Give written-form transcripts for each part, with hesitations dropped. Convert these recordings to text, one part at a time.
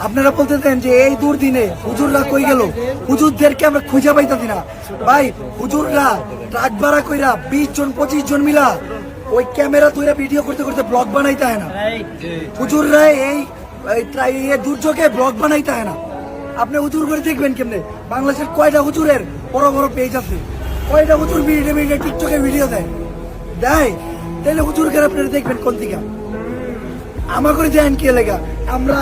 আপনারা বলতেছেন যে এই দুর্দিনে হুজুররা কই গেল, হুজুরদেরকে আমরা খুঁজে পাইতাছি না। ভাই হুজুররা ট্রাক ভাড়া কইরা 20 জন 25 জন মিলা ওই ক্যামেরা তৈরা ভিডিও করতে করতে ব্লগ বানাইতে হয় না। হুজুররা এই দুর্যোগে ব্লগ বানাইতে হয় না। আপনি হুজুর করে দেখবেন কেমনে, বাংলাদেশের কয়টা হুজুরের বড় বড় পেজ আছে, কয়টা হুজুর ভিডিও টিকটকে ভিডিও দেয় তাহলে হুজুরকে আপনারা দেখবেন কোন দিকে। আমার করে দেন কি লেগা, আমরা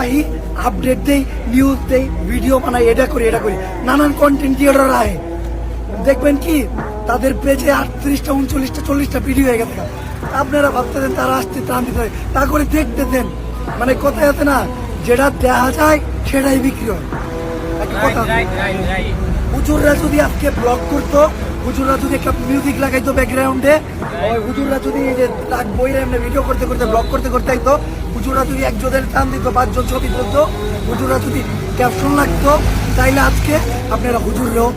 আপডেট দেই, নিউজ দেই, ভিডিও বানাই, এটা করি নানান কন্টেন্ট ক্রিয়েটর আহে, দেখবেন কি তাদের পেজে 38টা 39টা 40টা ভিডিও হয়ে গেছে। আপনারা ভাবতেছেন তারা আসতে ত্রাণ দিতে হয়, তা করে দেখতে দেন। মানে কোথায় আছে না, যেটা দেখা যায় সেটাই বিক্রি হয়। হুজুররা যদি আজকে ব্লগ করতো, হুজুররা যদি একটা মিউজিক লাগাইতো ব্যাকগ্রাউন্ডে, হুজুররা যদি বইরে এমনি ভিডিও করতে করতে ব্লগ করতে করতে আইতো, হুজুররা যদি একজনের টান দিত, 5 জন ছবি তুলতো, হুজুররা যদি ক্যাপশন লাগতো, তাইলে আজকে আপনারা হুজুররাও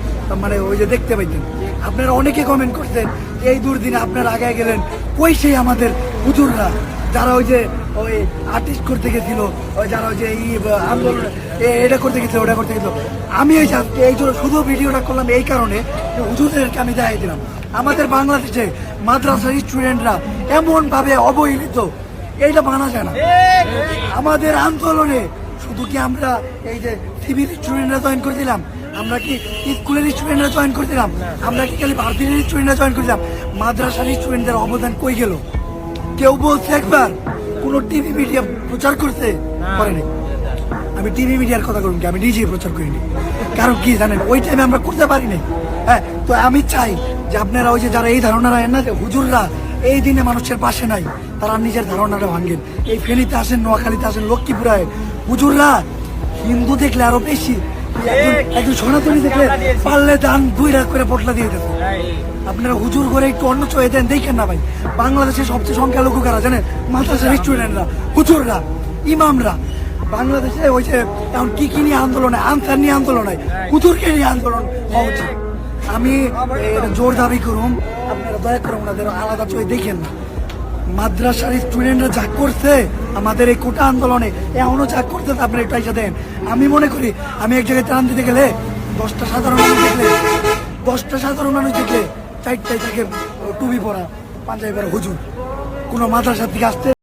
মানে ওই যে দেখতে পাইতেন। আপনারা অনেকে কমেন্ট করতেন এই দুর্দিনে আপনারা আগে গেলেন, কই সেই আমাদের হুজুররা যারা ওই যে ওই আর্টিস্ট করতে গেছিল, ওই যারা ওই যে আন্দোলন এটা করতে গেছিল ওটা করতে গেছিল। আমি এই জন্য শুধু ভিডিওটা করলাম এই কারণে যে হুজুরদেরকে আমি দেখাই দিলাম আমাদের বাংলাদেশে মাদ্রাসার স্টুডেন্টরা এমন ভাবে অবহেলিত, এইটা মানা যায় না। আমাদের আন্দোলনে শুধু কি আমরা এই যে সিভিল স্টুডেন্টরা জয়েন করে দিলাম, আমরা কি স্কুলের স্টুডেন্টরা জয়েন করে দিলাম, আমরা কি খালি ভারতীয় স্টুডেন্টরা জয়েন করে দিলাম, মাদ্রাসার স্টুডেন্টদের অবদান কই গেল? কেউ বলছে একবার কোন টিভি মিডিয়া প্রচার করতে পারেনি? আমি টিভি মিডিয়ার কথা করুন কি, আমি নিজেই প্রচার করিনি। কারণ কি জানেন, ওই টাইমে আমরা করতে পারিনি। হ্যাঁ, তো আমি চাই যে আপনারা ওই যে যারা এই ধারণা রাখেন না যে হুজুররা এই দিনে মানুষের পাশে নাই, তারা নিজের ধারণাটা ভাঙেন। এই ফেনীতে আসেন, নোয়াখালীতে আসেন, লক্ষ্মীপুরায় হুজুররা হিন্দু দেখলে আরো বেশি, একজন সনাতনী দেখলে পারলে দান 2 লাখ করে পটলা দিয়ে দেবে। আপনারা হুজুর করে একটু অন্য চয়ে দেন, দেখেন না ভাই বাংলাদেশের সবচেয়ে সংখ্যালঘু কারা জানেন? মাদ্রাসার স্টুডেন্টরা, হুজুররা, ইমামরা। বাংলাদেশে ওই যে এখন কি নিয়ে আন্দোলন হয়, আনসার নিয়ে আন্দোলন হয়, হুজুরকে নিয়ে আন্দোলন হওয়া উচিত। আমি জোর দাবি করুন, আপনারা দয়া করে ওনাদের আলাদা চয়ে দেখেন না। মাদ্রাসার স্টুডেন্টরা যা করছে আমাদের এই কোটা আন্দোলনে, এখনো যা করছে আপনারা একটু এসে দেন। আমি মনে করি আমি এক জায়গায় ত্রাণ দিতে গেলে 10টা সাধারণ মানুষ দেখলে 4টায় থাকে টুপি পরা, পাঞ্জাবি পরা হুজুর, কোনো মাদ্রাসার থেকে আসতে